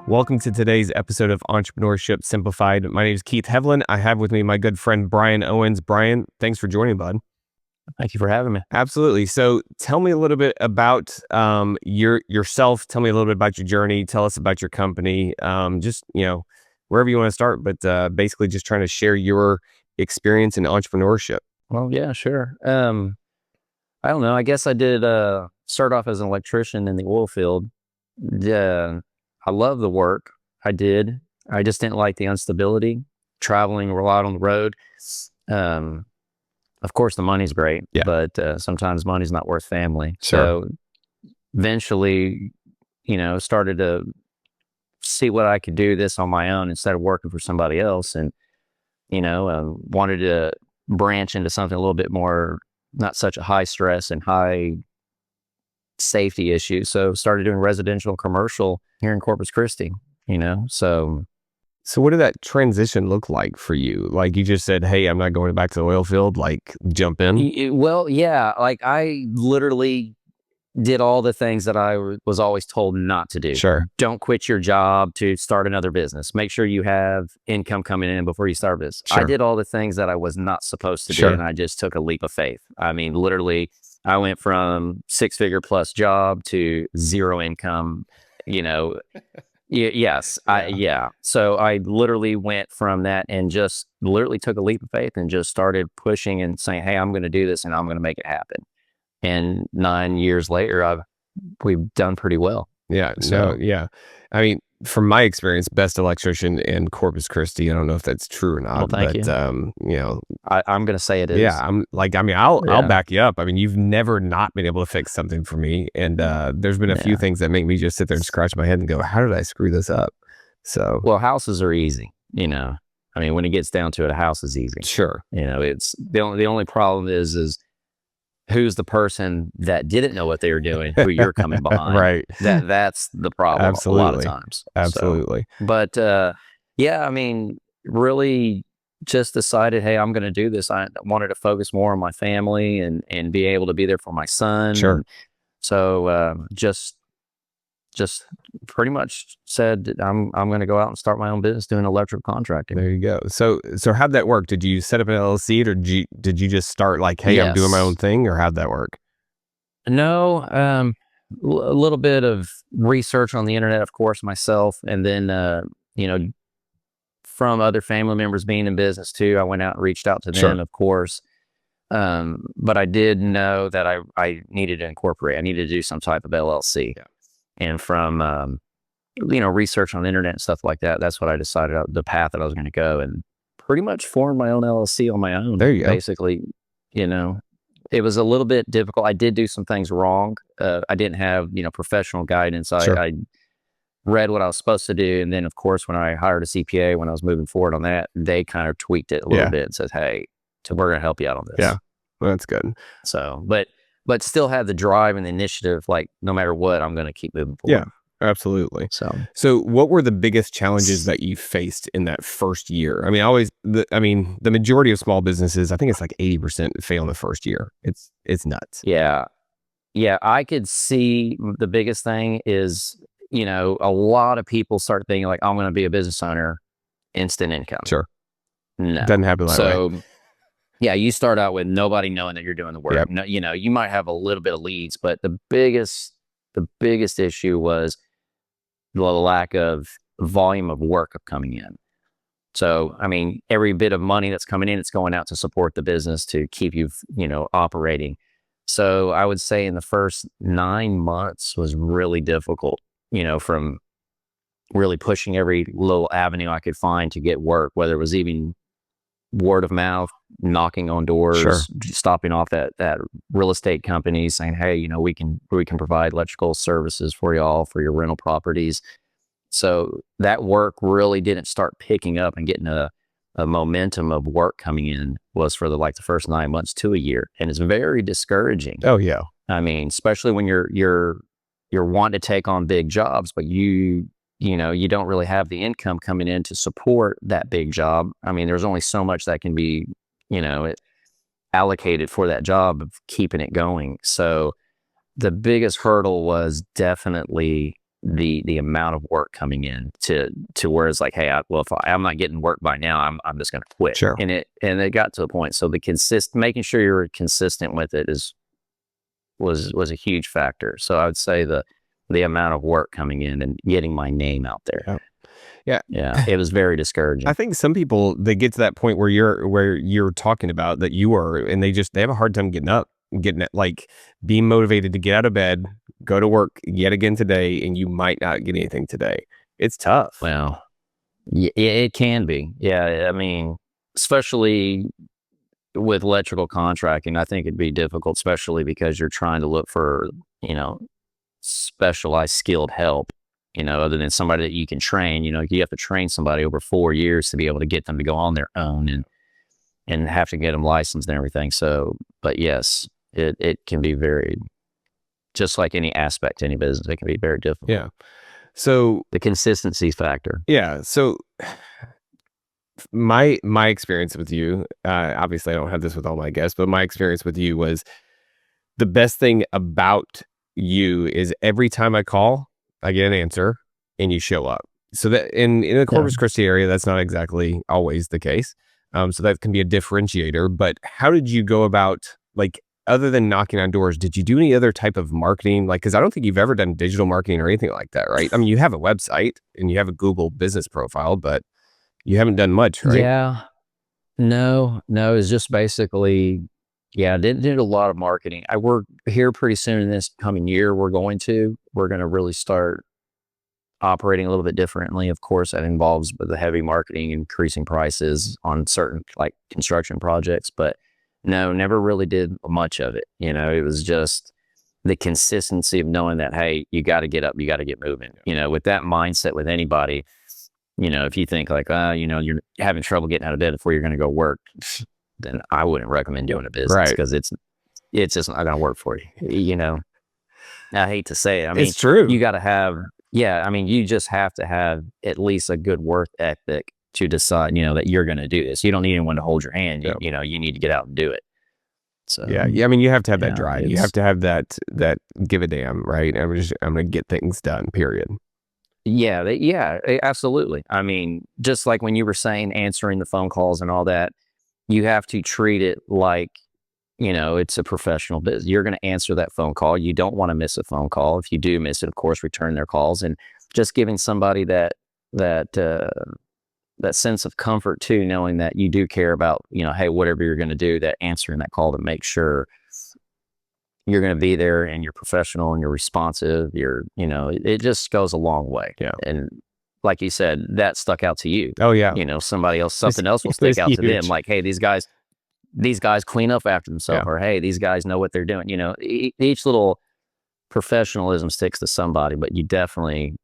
Welcome to today's episode of Entrepreneurship Simplified. My name is Keith Hevlin. I have with me my good friend, Brian Owens. Brian, thanks for joining, bud. Thank you for having me. Absolutely. So tell me a little bit about yourself. Tell me a little bit about your journey. Tell us about your company. Wherever you want to start, but basically just trying to share your experience in entrepreneurship. Well, yeah, sure. I don't know. I guess I did start off as an electrician in the oil field. I love the work. I did. I just didn't like the instability, traveling a lot on the road. Of course, the money's great, but sometimes money's not worth family. Sure. So eventually, started to see what I could do this on my own instead of working for somebody else. And, wanted to branch into something a little bit more, not such a high stress and high safety issue. So started doing residential commercial here in Corpus Christi, so. So what did that transition look like for you? Like you just said, hey, I'm not going back to the oil field, like jump in? Well, yeah, like I literally did all the things that I was always told not to do. Sure. Don't quit your job to start another business. Make sure you have income coming in before you start this. Sure. I did all the things that I was not supposed to Sure. do, and I just took a leap of faith. I mean, literally, I went from 6-figure plus job to zero income, Yes. So I literally went from that and just literally took a leap of faith and just started pushing and saying, hey, I'm going to do this and I'm going to make it happen. And 9 years later, we've done pretty well. Yeah. So, I mean, from my experience, best electrician in Corpus Christi. I don't know if that's true or not. Well, thank you. I'm going to say it is. Yeah. I'll back you up. I mean, you've never not been able to fix something for me. And there's been a few things that make me just sit there and scratch my head and go, how did I screw this up? So, well, houses are easy, I mean, when it gets down to it, a house is easy. Sure. It's the only problem is who's the person that didn't know what they were doing, who you're coming behind. Right. That's the problem. Absolutely. A lot of times. Absolutely. So, but I mean, really just decided, hey, I'm going to do this. I wanted to focus more on my family and be able to be there for my son. Sure. And so just pretty much said, I'm going to go out and start my own business doing electrical contracting. There you go. So how'd that work? Did you set up an LLC or did you just start like, hey, I'm doing my own thing, or how'd that work? No, a little bit of research on the internet, of course, myself. And then, from other family members being in business too, I went out and reached out to them, Sure. of course. But I did know that I needed to incorporate. I needed to do some type of LLC. Yeah. And from, research on the internet and stuff like that, that's what I decided the path that I was going to go, and pretty much formed my own LLC on my own. There you go. Basically, it was a little bit difficult. I did do some things wrong. I didn't have, professional guidance. Sure. I read what I was supposed to do. And then, of course, when I hired a CPA, when I was moving forward on that, they kind of tweaked it a little bit and said, hey, we're going to help you out on this. Yeah, well, that's good. So, but still have the drive and the initiative, like no matter what, I'm going to keep moving forward. Yeah, absolutely. So what were the biggest challenges that you faced in that first year? I mean, the majority of small businesses, I think it's like 80% fail in the first year. It's nuts. Yeah. I could see the biggest thing is, a lot of people start thinking like, I'm going to be a business owner, instant income. Sure. No. Doesn't happen that way. Yeah, you start out with nobody knowing that you're doing the work. Yep. No, you might have a little bit of leads, but the biggest issue was the lack of volume of work coming in. So, I mean, every bit of money that's coming in, it's going out to support the business to keep you, operating. So I would say in the first 9 months was really difficult, from really pushing every little avenue I could find to get work, whether it was even word of mouth, knocking on doors, Sure. stopping off at real estate companies saying, hey, we can provide electrical services for y'all for your rental properties. So that work really didn't start picking up and getting a momentum of work coming in was for the first 9 months to a year. And it's very discouraging. Oh yeah. I mean, especially when you're wanting to take on big jobs, but you don't really have the income coming in to support that big job. I mean, there's only so much that can be, allocated for that job of keeping it going. So the biggest hurdle was definitely the amount of work coming in to where it's like, hey, if I'm not getting work by now, I'm just going to quit. Sure. And it got to the point. So making sure you're consistent with it was a huge factor. So I would say the amount of work coming in and getting my name out there. Yeah, it was very discouraging. I think some people, they get to that point where you're talking about that you are, and they have a hard time getting it, like being motivated to get out of bed, go to work yet again today, and you might not get anything today. It's tough. Well, yeah, it can be. Yeah, I mean, especially with electrical contracting, I think it'd be difficult, especially because you're trying to look for, specialized skilled help, other than somebody that you can train. You have to train somebody over 4 years to be able to get them to go on their own and have to get them licensed and everything. So, but yes, it can be just like any aspect to any business, it can be very difficult. Yeah. So the consistency factor. Yeah. So my experience with you, obviously I don't have this with all my guests, but my experience with you was the best thing about you is every time I call, I get an answer and you show up. So that in the Corpus Christi area, that's not exactly always the case. So that can be a differentiator. But how did you go about, like, other than knocking on doors, did you do any other type of marketing? Like, because I don't think you've ever done digital marketing or anything like that, right? I mean, you have a website and you have a Google business profile, but you haven't done much, right? Yeah. No, it's just basically, I did a lot of marketing. We're here pretty soon in this coming year. We're going to really start operating a little bit differently. Of course, that involves with the heavy marketing, increasing prices on certain like construction projects, but no, never really did much of it. It was just the consistency of knowing that, hey, you got to get up, you got to get moving. With that mindset with anybody, if you think like, you're having trouble getting out of bed before you're going to go work, then I wouldn't recommend doing a business because it's just not going to work for you. I hate to say it. I mean, it's true. You got to have, you just have to have at least a good work ethic to decide, that you're going to do this. You don't need anyone to hold your hand. You need to get out and do it. So yeah. I mean, you have to have that drive. You have to have that give a damn, right? I'm going to get things done, period. Yeah, absolutely. I mean, just like when you were saying, answering the phone calls and all that, you have to treat it like, it's a professional business. You're going to answer that phone call. You don't want to miss a phone call. If you do miss it, of course, return their calls, and just giving somebody that sense of comfort too, knowing that you do care about, hey, whatever you're going to do, that answering that call to make sure you're going to be there and you're professional and you're responsive. It just goes a long way. Yeah. And like you said, that stuck out to you. Oh yeah. Somebody else, something else will stick out to them. Like, hey, these guys clean up after themselves, or hey, these guys know what they're doing. Each little professionalism sticks to somebody, but you definitely,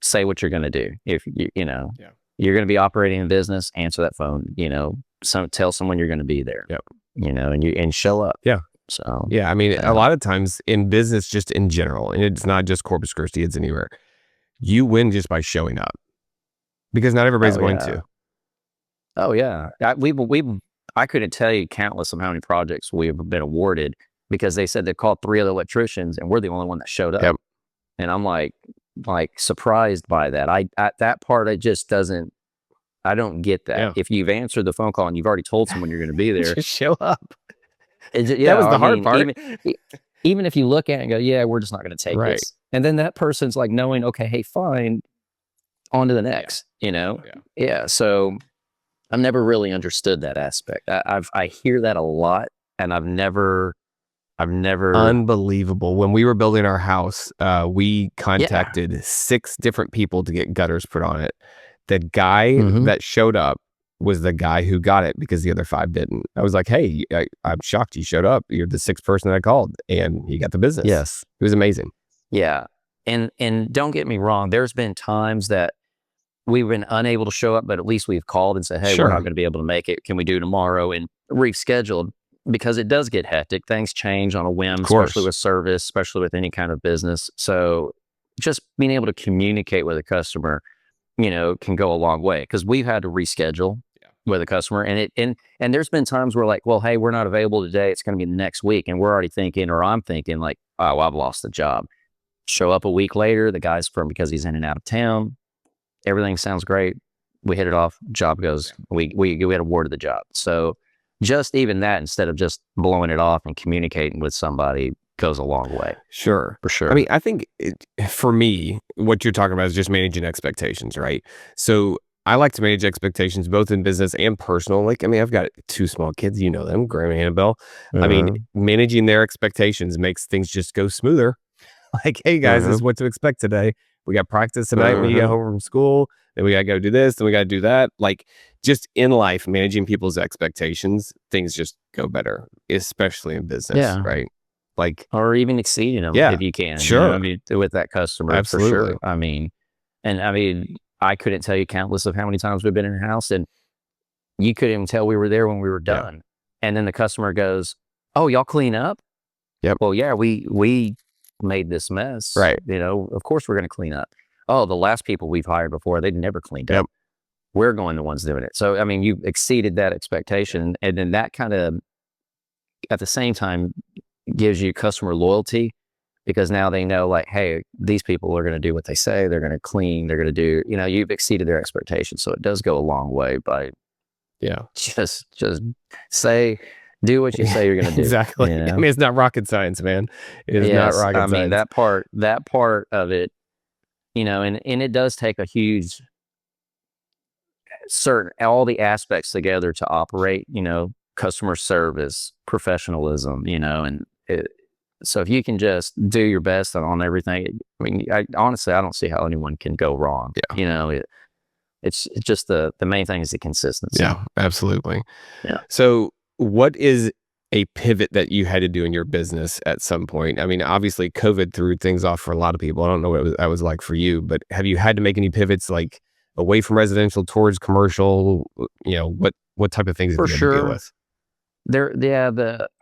say what you're going to do. If you're going to be operating a business, answer that phone, tell someone you're going to be there, and show up. Yeah. So, I mean, a lot of times in business, just in general, and it's not just Corpus Christi, it's anywhere, you win just by showing up, because not everybody's going to. Oh yeah. I couldn't tell you countless of how many projects we've been awarded because they said they called 3 other electricians and we're the only one that showed up. Yep. And I'm like surprised by that. That part, it just doesn't, I don't get that. Yeah. If you've answered the phone call and you've already told someone you're going to be there, just show up. That was the hard part. Even if you look at it and go, yeah, we're just not going to take right. this. And then that person's like knowing, okay, hey, fine, on to the next, Yeah. So I've never really understood that aspect. I hear that a lot, and I've never. Unbelievable. When we were building our house, we contacted 6 different people to get gutters put on it. The guy that showed up was the guy who got it because the other 5 didn't. I was like, hey, I'm shocked you showed up. You're the 6th person that I called, and he got the business. Yes. It was amazing. Yeah. And don't get me wrong. There's been times that we've been unable to show up, but at least we've called and said, hey, we're not going to be able to make it. Can we do tomorrow? And rescheduled, because it does get hectic. Things change on a whim, especially with service, especially with any kind of business. So just being able to communicate with a customer, can go a long way, because we've had to reschedule with a customer, and there's been times where like, well, hey, we're not available today. It's going to be the next week. And we're already thinking, or I'm thinking like, oh, I've lost the job. Show up a week later, the guy's because he's in and out of town. Everything sounds great. We hit it off. Job goes. We get awarded the job. So just even that, instead of just blowing it off and communicating with somebody, goes a long way. Sure. For sure. I mean, I think for me, what you're talking about is just managing expectations, right? So I like to manage expectations both in business and personal. Like, I mean, I've got two small kids, you know them, Graham and Annabelle. I mean, managing their expectations makes things just go smoother. Like, hey guys, this is what to expect today. We got practice tonight when you get home from school. Then we got to go do this. Then we got to do that. Like, just in life, managing people's expectations, things just go better, especially in business, right? Like, or even exceeding them if you can. Sure. You know, I mean, with that customer, absolutely. for sure. I mean, I couldn't tell you countless of how many times we've been in a house and you couldn't even tell we were there when we were done. Yeah. And then the customer goes, "Oh, y'all clean up?" Yep. Well, yeah, we made this mess. Right. You know, of course we're going to clean up. Oh, the last people we've hired before, they'd never cleaned up. We're going the ones doing it. So, I mean, you exceeded that expectation. And then that kind of, at the same time, gives you customer loyalty, because now they know, like, hey, these people are going to do what they say. They're going to clean. They're going to do, you know, you've exceeded their expectations. So it does go a long way by just do what you say you're going to do. Exactly. You know? I mean, it's not rocket science, man. It is not rocket science. I mean, that part of it, you know, and it does take a huge all the aspects together to operate, you know, customer service, professionalism, you know, and so if you can just do your best on everything, I mean, honestly, I don't see how anyone can go wrong. You know, it's just the main thing is the consistency. Yeah, absolutely. Yeah. So what is a pivot that you had to do in your business at some point? I mean, obviously COVID threw things off for a lot of people. I don't know what that was like for you, but have you had to make any pivots, like away from residential towards commercial? You know, what type of things for did you deal with?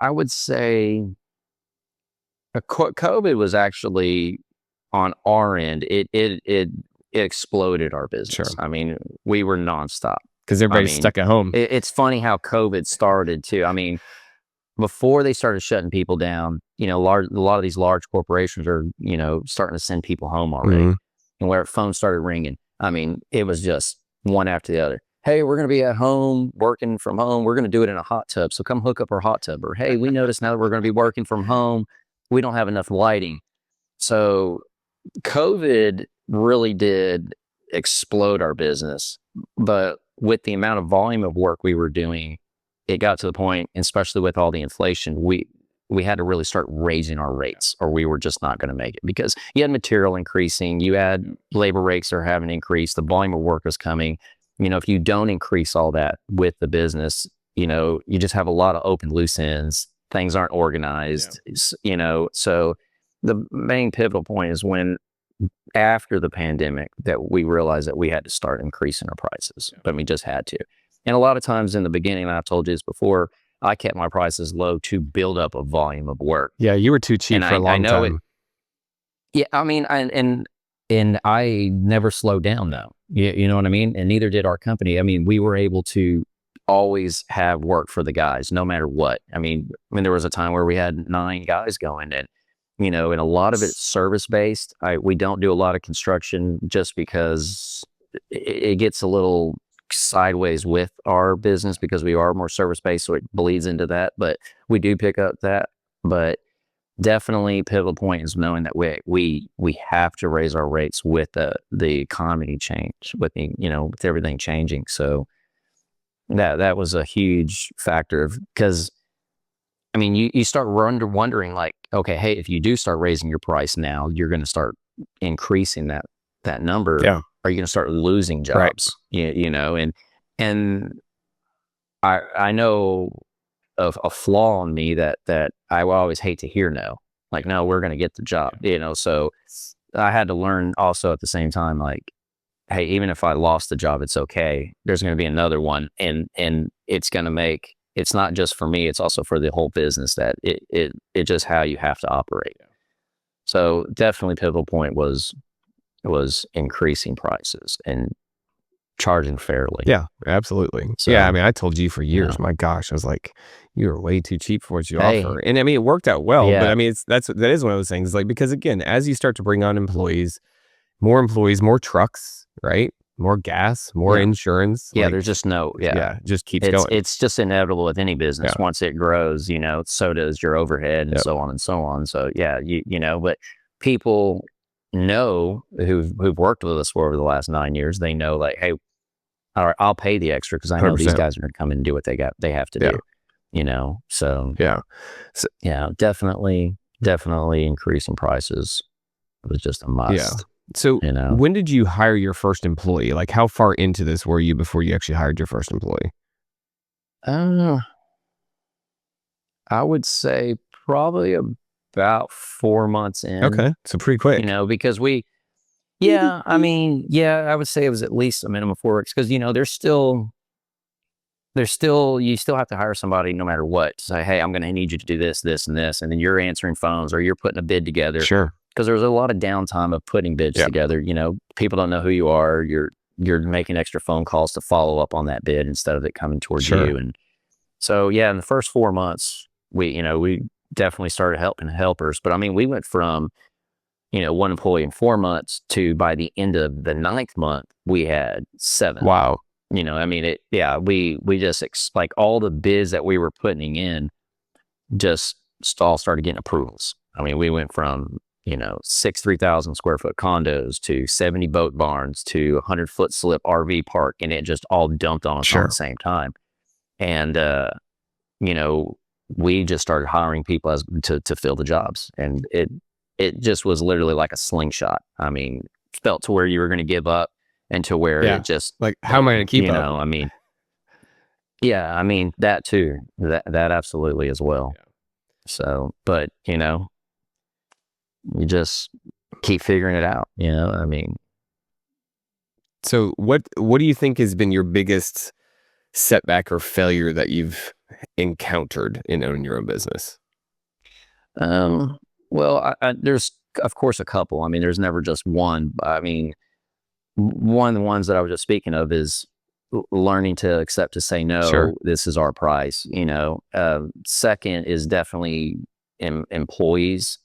I would say COVID was actually on our end. It exploded our business. Sure. I mean, we were nonstop because everybody's stuck at home. It's funny how COVID started too. I mean, before they started shutting people down, you know, a lot of these large corporations are, you know, starting to send people home already, and where phones started ringing. I mean, it was just one after the other. Hey, we're going to be at home, working from home. We're going to do it in a hot tub. So come hook up our hot tub. Or, hey, we noticed now that we're going to be working from home, we don't have enough lighting. So COVID really did explode our business. But with the amount of volume of work we were doing, it got to the point, especially with all the inflation, we had to really start raising our rates, or we were just not going to make it, because you had material increasing, you had labor rates are having increased, the volume of work is coming. You know, if you don't increase all that with the business, you know, you just have a lot of open loose ends. Things aren't organized, you know. So the main pivotal point is when, after the pandemic, that we realized that we had to start increasing our prices, but we just had to. And a lot of times in the beginning, and I've told you this before, I kept my prices low to build up a volume of work. Yeah, you were too cheap for a long time. I mean, and I never slowed down though. You know what I mean? And neither did our company. I mean, we were able to always have work for the guys, no matter what. I mean, there was a time where we had 9 guys going, and, you know, and a lot of it's service based. We don't do a lot of construction just because it gets a little sideways with our business, because we are more service based, so it bleeds into that. But we do pick up that. But definitely pivotal point is knowing that we have to raise our rates with the economy change, with the, you know, with everything changing. So that was a huge factor, because I mean, you start wondering, like, okay, hey, if you do start raising your price now, you're going to start increasing that number. Yeah. Are you going to start losing jobs? Right. You know, and I know of a flaw in me that I will always hate to hear no. Like, no, we're going to get the job, you know. So I had to learn also at the same time, like, hey, even if I lost the job, it's okay. There's going to be another one, and it's going to make, it's not just for me, it's also for the whole business, that it just how you have to operate. So definitely pivotal point was increasing prices. And charging fairly. Yeah, absolutely. So, Yeah, I mean, I told you for you years, know, my gosh, I was like, you are way too cheap for what you hey, offer. And I mean, it worked out well, but yeah, I mean, that is one of those things. Like, because again, as you start to bring on employees, more trucks, right? More gas, more yeah, insurance. yeah. Like, There's just no, yeah. yeah, just keeps going. It's just inevitable with any business. Yeah. Once it grows, so does your overhead and Yep. so on and so on. So yeah, but people know who've worked with us for over the last 9 years. They know like, hey, all right, I'll pay the extra because I know these 100%. guys are going to come in and do what they have to Yeah. do. So Yeah. So, yeah, definitely increasing prices was just a yeah. must. So You know, when did you hire your first employee? Like, how far into this were you before you actually hired your first employee? uh, I would say probably about 4 months in. Okay. So pretty quick. Because yeah, I mean, yeah, I would say it was at least a minimum of 4 weeks because you still have to hire somebody no matter what to say, hey, I'm going to need you to do this, this, and this, and then you're answering phones or you're putting a bid together. Sure. Because there's a lot of downtime of putting bids Yeah. together. People don't know who you are. You're making extra phone calls to follow up on that bid instead of it coming towards Sure. you. And so, yeah, in the first 4 months, we definitely started helping helpers. But I mean, we went from, one employee in 4 months to by the end of the 9th month, we had 7. Wow. I mean, we just like all the bids that we were putting in just all started getting approvals. I mean, we went from, 6 3,000 square foot condos to 70 boat barns to 100-foot slip RV park, and it just all dumped on us all Sure. at the same time. And, we just started hiring people to fill the jobs, and it just was literally like a slingshot. I mean, felt to where you were going to give up and to where Yeah. it just, Like, how am I going to keep up? I mean, yeah, I mean, that too, that absolutely as well. Yeah. So, but, you just keep figuring it out, I mean. So what do you think has been your biggest setback or failure that you've encountered in owning your own business? Well, there's of course a couple. I mean, there's never just one. I mean, one of the ones that I was just speaking of is learning to accept to say no. Sure. This is our price. Second is definitely employees.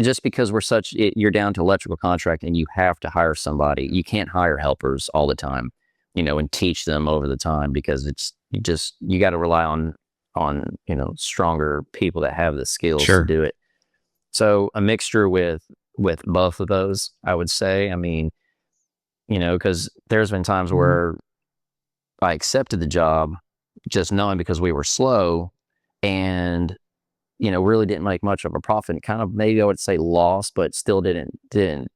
Just because you're down to electrical contract and you have to hire somebody. You can't hire helpers all the time, and teach them over the time because you got to rely on stronger people that have the skills Sure. to do it. So a mixture with both of those, I would say. I mean, because there's been times where I accepted the job just knowing because we were slow and really didn't make much of a profit. Kind of maybe I would say lost, but still didn't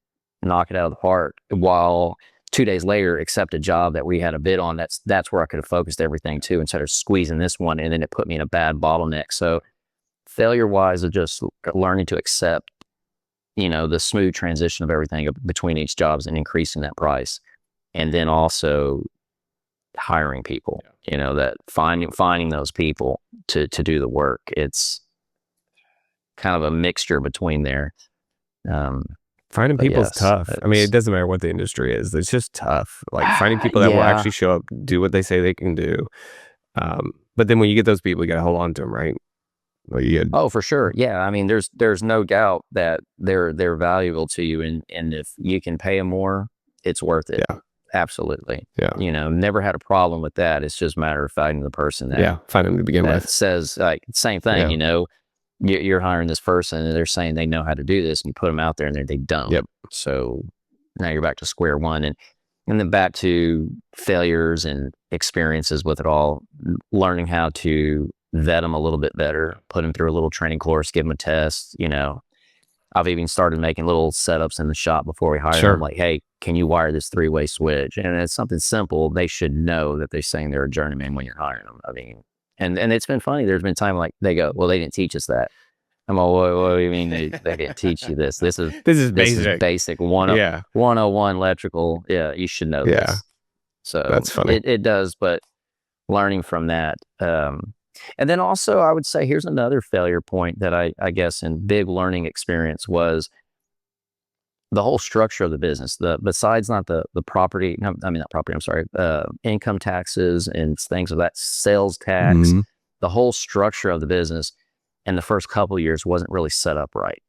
knock it out of the park. While 2 days later, accept a job that we had a bid on. That's where I could have focused everything to instead of squeezing this one, and then it put me in a bad bottleneck. So failure wise of just learning to accept, the smooth transition of everything between each jobs and increasing that price, and then also hiring people. That finding those people to do the work. It's kind of a mixture between there. Finding people is yes, tough. I mean, it doesn't matter what the industry is. It's just tough. Like finding people that will Yeah. actually show up, do what they say they can do. But then when you get those people, you got to hold on to them, right? Well, Oh, for sure. Yeah. I mean, there's no doubt that they're valuable to you, and if you can pay them more, it's worth it. Yeah. Absolutely. Yeah. Never had a problem with that. It's just a matter of finding the person that find them to begin that with. says like same thing. Yeah. You're hiring this person and they're saying they know how to do this, and you put them out there and they don't. Yep. So now you're back to square one, and then back to failures and experiences with it all. Learning how to vet them a little bit better, put them through a little training course, give them a test. I've even started making little setups in the shop before we hire Sure. them. Like, hey, can you wire this 3-way switch? And it's something simple. They should know that they're saying they're a journeyman when you're hiring them. I mean, and it's been funny. There's been time like they go, well, they didn't teach us that. I'm all, what do you mean they didn't teach you this? This is basic 101 electrical. Yeah, you should know Yeah. this. So That's funny. It does, but learning from that. And then also I would say here's another failure point that I guess in big learning experience was the whole structure of the business, besides not the property, no, I mean, not property, I'm sorry, income taxes and things of that, sales tax, Mm-hmm. the whole structure of the business in the first couple of years wasn't really set up right.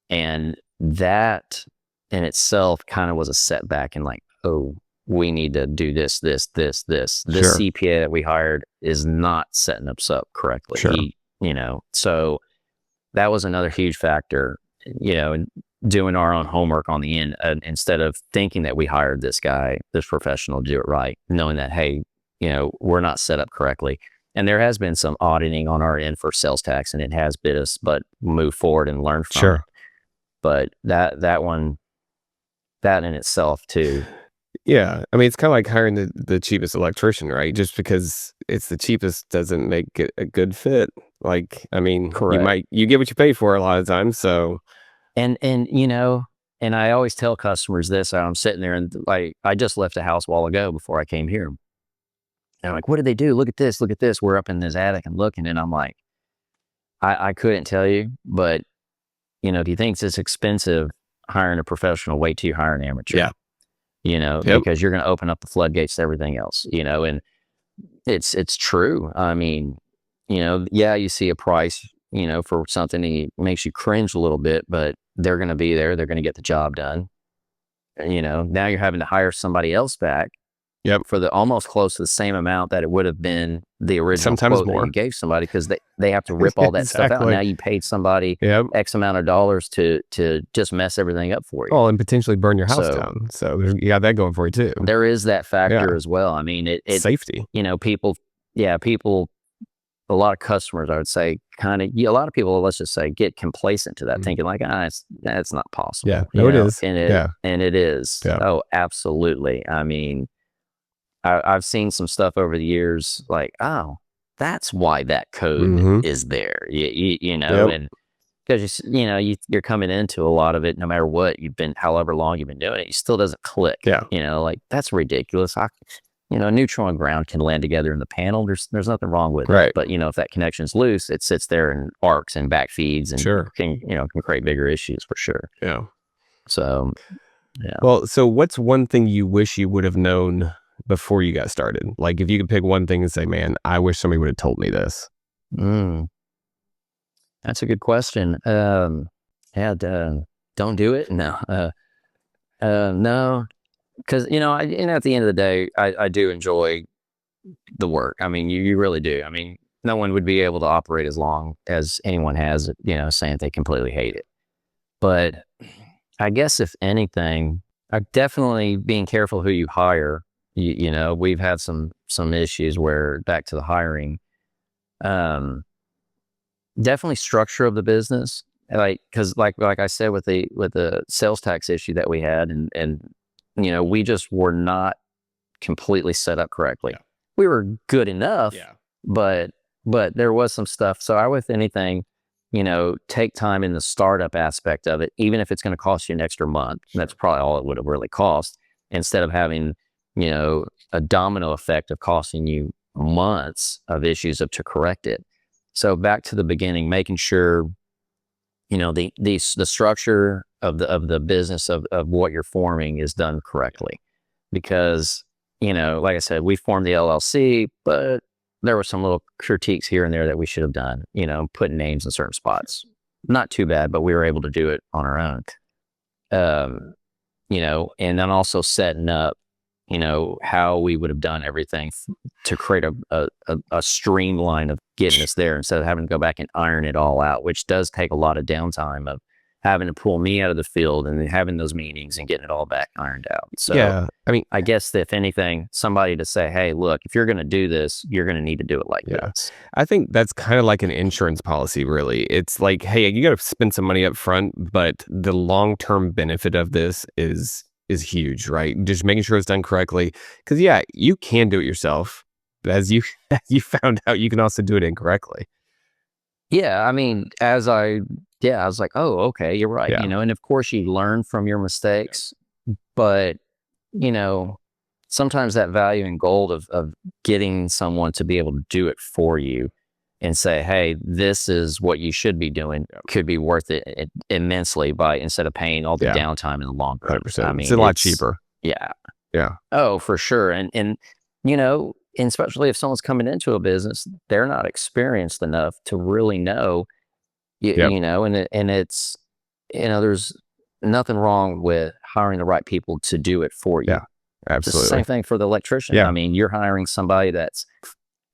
And that in itself kind of was a setback and like, oh, we need to do this. This Sure. CPA that we hired is not setting us up correctly. Sure. So that was another huge factor, and doing our own homework on the end, instead of thinking that we hired this guy, this professional to do it right, knowing that, hey, we're not set up correctly. And there has been some auditing on our end for sales tax, and it has bit us, but move forward and learn from it. Sure. But that in itself too. Yeah. I mean, it's kind of like hiring the cheapest electrician, right? Just because it's the cheapest doesn't make it a good fit. Like, I mean, Correct. you get what you pay for a lot of times. So, And and I always tell customers this. I'm sitting there and like, I just left a house a while ago before I came here. And I'm like, what did they do? Look at this. Look at this. We're up in this attic and looking, and I'm like, I couldn't tell you, but if you think it's expensive hiring a professional, wait till you hire an amateur. yeah. Yep. Because you're going to open up the floodgates to everything else, and it's true. I mean, yeah, you see a price, for something that makes you cringe a little bit, but they're going to be there. They're going to get the job done. Now you're having to hire somebody else back. Yep. For the almost close to the same amount that it would have been the original Sometimes quote more. that you gave somebody, because they have to rip all that stuff out. Exactly. Now you paid somebody Yep. X amount of dollars to just mess everything up for you. Oh, and potentially burn your house So- down. So you got that going for you too. There is that factor Yeah. as well. I mean, it Safety. people, a lot of customers, I would say, kind of, a lot of people, let's just say, get complacent to that, Mhm. thinking like, it's not possible. Yeah. No, it is. And Yeah. it is. Yeah. Oh, absolutely. I mean, I've seen some stuff over the years, like, oh, that's why that code Mhm. is there. Yep. And because you're coming into a lot of it, no matter what you've been, however long you've been doing it, it still doesn't click. Yeah. Like, that's ridiculous. Neutral and ground can land together in the panel. There's nothing wrong with Right. it. But if that connection's loose, it sits there and arcs and back feeds and Sure. can create bigger issues for sure. Yeah. So yeah. Well, so what's one thing you wish you would have known before you got started? Like, if you could pick one thing and say, man, I wish somebody would have told me this. That's a good question. Don't do it. No. No. Because at the end of the day, I do enjoy the work. I mean, you really do. I mean, no one would be able to operate as long as anyone has, saying they completely hate it. But I guess if anything, definitely being careful who you hire. We've had some issues where, back to the hiring, definitely structure of the business. Because like I said, with the sales tax issue that we had, and we just were not completely set up correctly. Yeah. We were good enough, Yeah. but there was some stuff. So with anything, take time in the startup aspect of it, even if it's going to cost you an extra month. Sure. That's probably all it would have really cost, instead of having, a domino effect of costing you months of issues to correct it. So back to the beginning, making sure, the structure of the business of what you're forming is done correctly. Because, like I said, we formed the LLC, but there were some little critiques here and there that we should have done, putting names in certain spots. Not too bad, but we were able to do it on our own. And then also setting up, how we would have done everything to create a streamline of getting us there, instead of having to go back and iron it all out, which does take a lot of downtime of having to pull me out of the field and then having those meetings and getting it all back ironed out. So Yeah. I mean, I guess if anything, somebody to say, hey, look, if you're going to do this, you're going to need to do it like Yeah. this. I think that's kind of like an insurance policy, really. It's like, hey, you got to spend some money up front, but the long-term benefit of this is huge, right? Just making sure it's done correctly. Because yeah, you can do it yourself. As you found out, you can also do it incorrectly. Yeah, I mean, I was like, oh, okay, you're right. Yeah. And of course you learn from your mistakes, but sometimes that value in gold of getting someone to be able to do it for you and say, hey, this is what you should be doing, could be worth it immensely by instead of paying all the downtime in the long run. 100%. I mean, it's a lot cheaper. Yeah. Yeah. Oh, for sure. And you know, and especially if someone's coming into a business, they're not experienced enough to really know, you know, and it's, you know, there's nothing wrong with hiring the right people to do it for you. Yeah, absolutely. It's the same thing for the electrician. Yeah. I mean, you're hiring somebody that's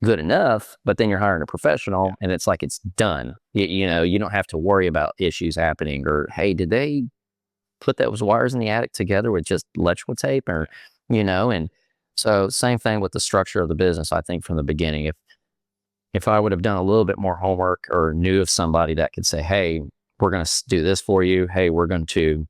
good enough, but then you're hiring a professional and it's like it's done. You know, you don't have to worry about issues happening or, hey, did they put those wires in the attic together with just electrical tape or, you know, and so same thing with the structure of the business. I think from the beginning, if I would have done a little bit more homework or knew of somebody that could say, hey, we're going to do this for you. Hey, we're going to,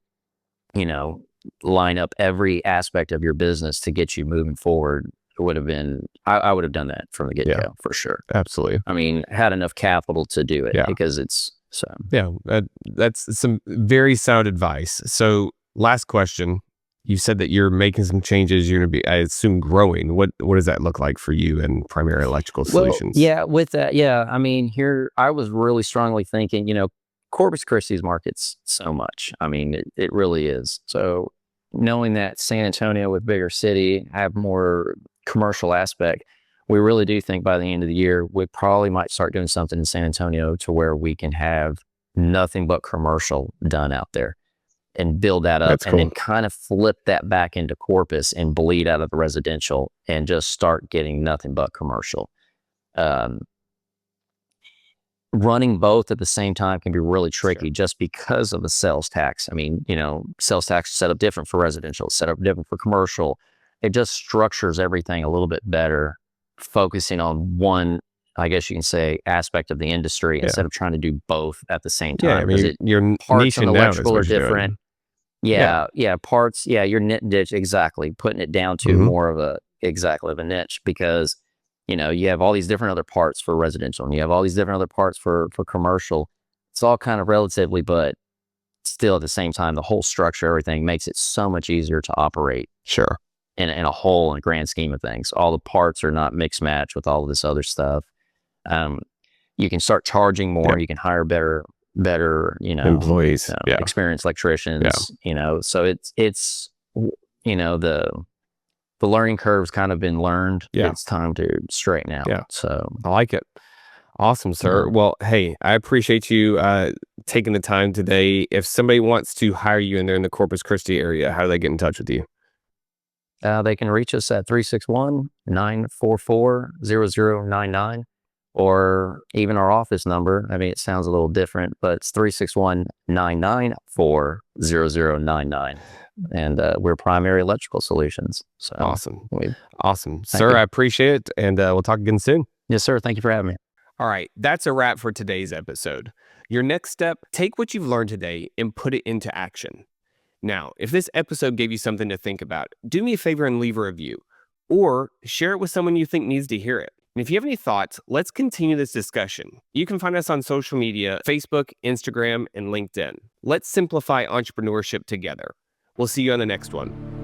you know, line up every aspect of your business to get you moving forward. It would have been, I would have done that from the get-go for sure. Absolutely. I mean, had enough capital to do it because it's so. Yeah, that's some very sound advice. So last question, you said that you're making some changes. You're going to be, I assume, growing. What does that look like for you and Primary Electrical Solutions? Well, yeah, with that, I mean, here, I was really strongly thinking, you know, Corpus Christi's markets so much. I mean, it really is. So knowing that San Antonio with bigger city have more commercial aspect, we really do think by the end of the year, we probably might start doing something in San Antonio to where we can have nothing but commercial done out there and build that up and then kind of flip that back into Corpus and bleed out of the residential and just start getting nothing but commercial. Running both at the same time can be really tricky just because of the sales tax. I mean, you know, sales tax is set up different for residential, set up different for commercial. It just structures everything a little bit better, focusing on one, I guess you can say, aspect of the industry instead of trying to do both at the same time. Yeah, I mean, your parts niche on electrical are different. Parts. Yeah, you're niche, exactly. Putting it down to more of a niche because, you know, you have all these different other parts for residential and you have all these different other parts for commercial. It's all kind of relatively, but still at the same time, the whole structure, everything makes it so much easier to operate. Sure. In a whole, in a grand scheme of things. All the parts are not mixed match with all of this other stuff. You can start charging more. You can hire better, you know, employees, experienced electricians, you know, so it's, you know, the learning curve's kind of been learned. It's time to straighten out. So I like it. Awesome, sir. Well, hey, I appreciate you taking the time today. If somebody wants to hire you and they're in the Corpus Christi area, how do they get in touch with you? They can reach us at 361-944-0099 or even our office number. I mean, it sounds a little different, but it's 361-994-0099. And we're Primary Electrical Solutions. So awesome. Awesome. Sir, I appreciate it. And we'll talk again soon. Yes, sir. Thank you for having me. All right. That's a wrap for today's episode. Your next step, take what you've learned today and put it into action. Now, if this episode gave you something to think about, do me a favor and leave a review or share it with someone you think needs to hear it. And if you have any thoughts, let's continue this discussion. You can find us on social media, Facebook, Instagram, and LinkedIn. Let's simplify entrepreneurship together. We'll see you on the next one.